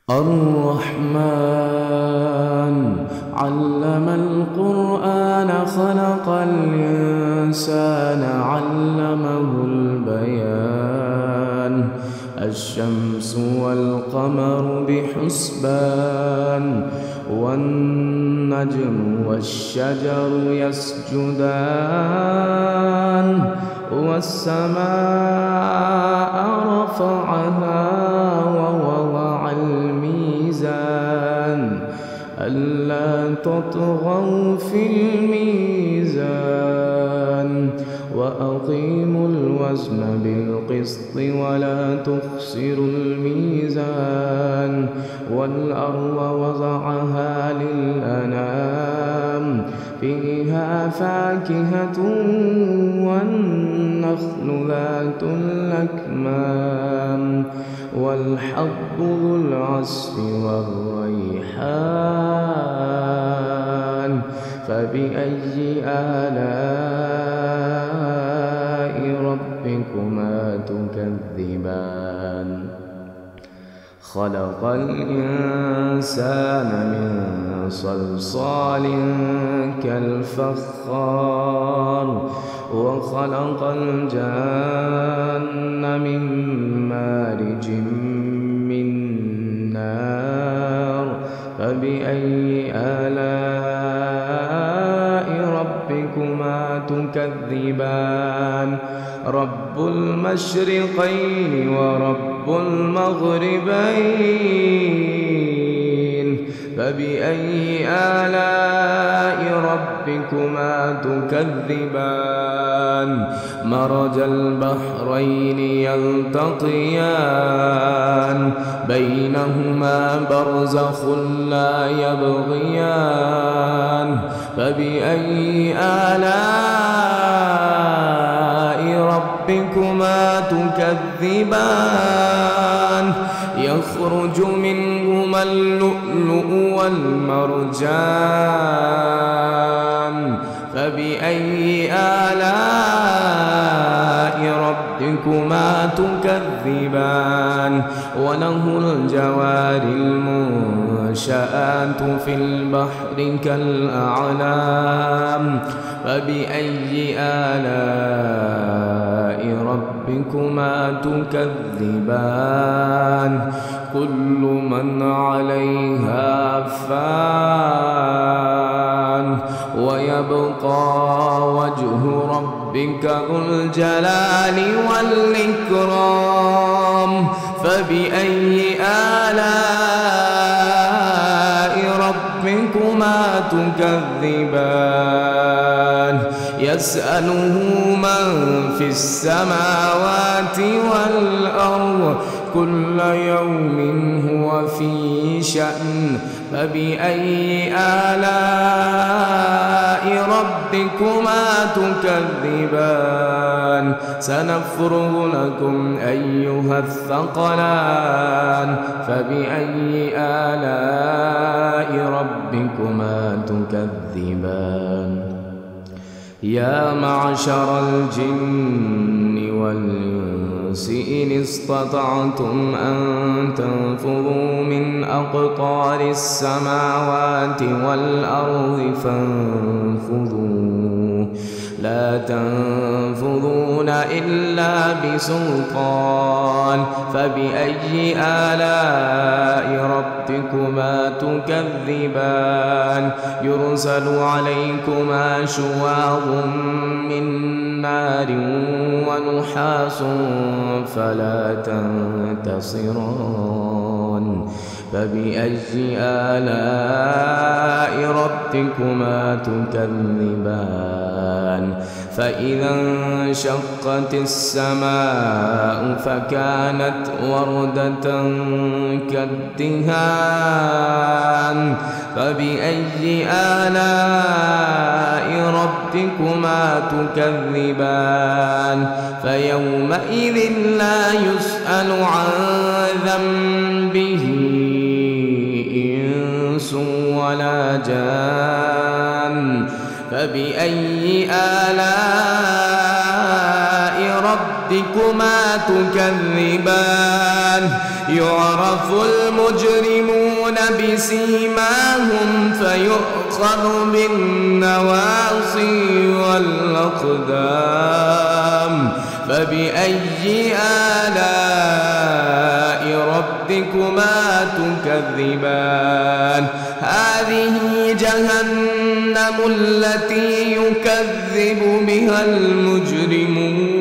الرحمن علم القرآن خلق الإنسان علمه البيان الشمس والقمر بحسبان والنجم والشجر يسجدان والسماء رفعها ووضع الميزان ألا تطغوا في الميزان وأقيموا الوزن بالقسط ولا تخسروا الميزان والأرض وضعها للأنام فيها فاكهة والنخل ذات الأكمام والحب ذو العصف والريحان فبأي آلاء ربكما تكذبان خلق الإنسان من صلصال كالفخار وخلق الجن من مارج من نار فبأي آلاء ربكما تكذبان رب المشرقين ورب المغربين فبأي آلاء ربكما تكذبان مرج البحرين يلتقيان بينهما برزخ لا يبغيان فبأي آلاء ربكما تكذبان يخرج منهما اللؤلؤ والمرجان فبأي آلاء ربكما تكذبان وله الجوار المنشآت في البحر كالأعلام فبأي آلاء ربكما تكذبان كل من عليها فان ويبقى وجه ربك ذو الجلال والإكرام فبأي آلاء ربكما تكذبان يسأله من في السماوات والأرض كل يوم هو في شأن فبأي آلاء ربكما تكذبان سنفرغ لكم أيها الثقلان فبأي آلاء ربكما تكذبان يا معشر الجن والإنس إن استطعتم أن تنفذوا من أقطار السماوات والأرض فانفذوا لا تنفذون إلا بسلطان فبأي آلاء ربكما تكذبان يرسل عليكما شواظ من نار ونحاس فلا تنتصران فبأي آلاء ربكما تكذبان فإذا انشقت السماء فكانت وردة كالدهان فبأي آلاء ربكما تكذبان فيومئذ لا يسأل عن ذنبه إنس ولا جان فبأي آلاء ربكما ربكما تكذبان يعرف المجرمون بسيماهم فيؤخذ بالنواصي والأقدام فبأي آلاء ربكما تكذبان هذه جهنم التي يكذب بها المجرمون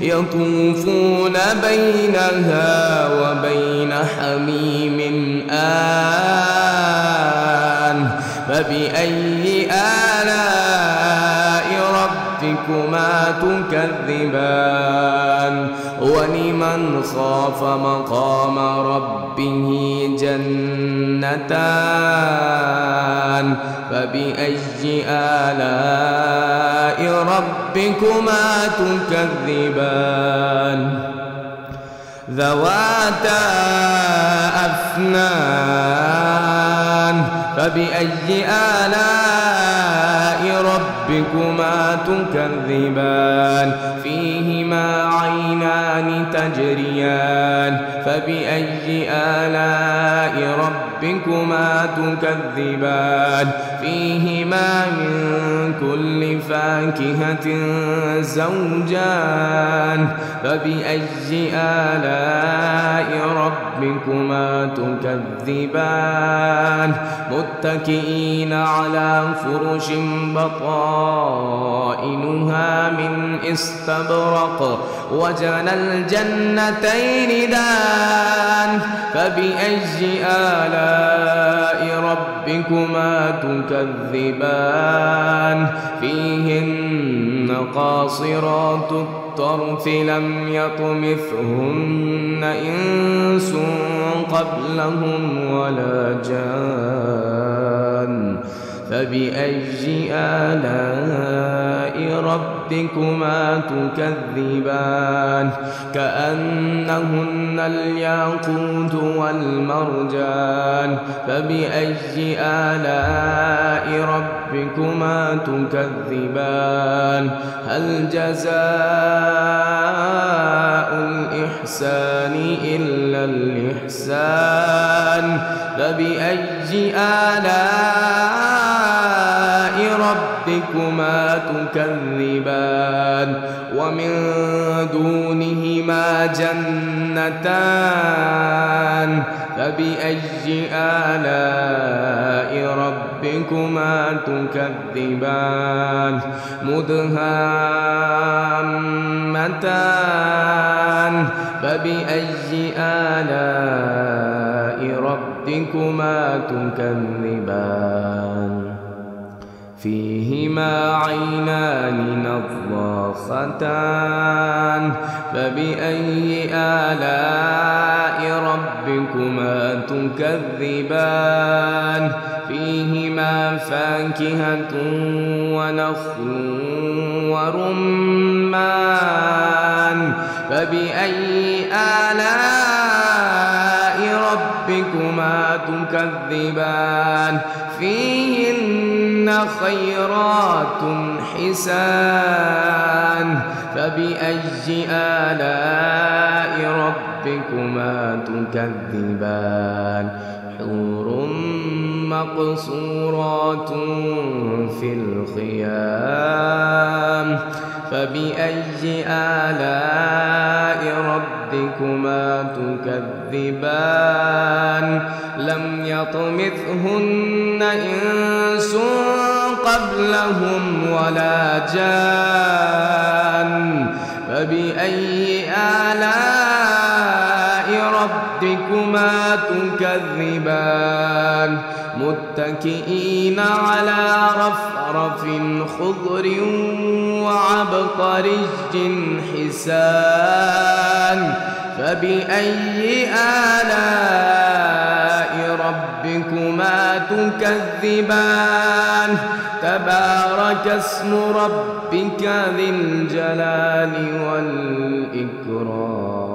يطوفون بينها وبين حميم آن فبأي آلاء ربكما تكذبان ولمن خاف مقام ربه جنتان فبأي آلاء ربكما تكذبان ذواتا أفنان فبأي آلاء ربكما تكذبان فيهما عينان تجريان فبأي آلاء ربكما تكذبان فيهما من كل فاكهة زوجان فبأي آلاء ربكما تكذبان متكئين على فرش بطائنها من استبرق وجنى الجنتين دان فبأي آلاء ربكما تكذبان فيهن قاصرات الطرف لم يطمثهن إنس قبلهم ولا جان فبأي آلاء ربكما تكذبان كأنهن الياقوت والمرجان فبأي آلاء ربكما تكذبان هل جزاء الإحسان إلا الإحسان فبأي آلاء ربكما تكذبان ومن دونهما جنتان فبأي آلاء ربكما تكذبان مدهامتان فبأي آلاء ربكما تكذبان فيهما عينان نضاختان فبأي آلاء ربكما تكذبان فيهما فاكهة ونخل ورمان فبأي آلاء ربكما تكذبان فيهن خيرات حسان فبأي آلاء ربكما تكذبان حور مقصورات في الخيام فبأي آلاء ربكما تكذبان لم يطمثهن إنس قبلهم ولا جان فبأي آلاء ربكما تكذبان متكئين على رفرف خضر وعبقري حسان فبأي آلاء ربكما تكذبان تبارك اسم ربك ذي الجلال والإكرام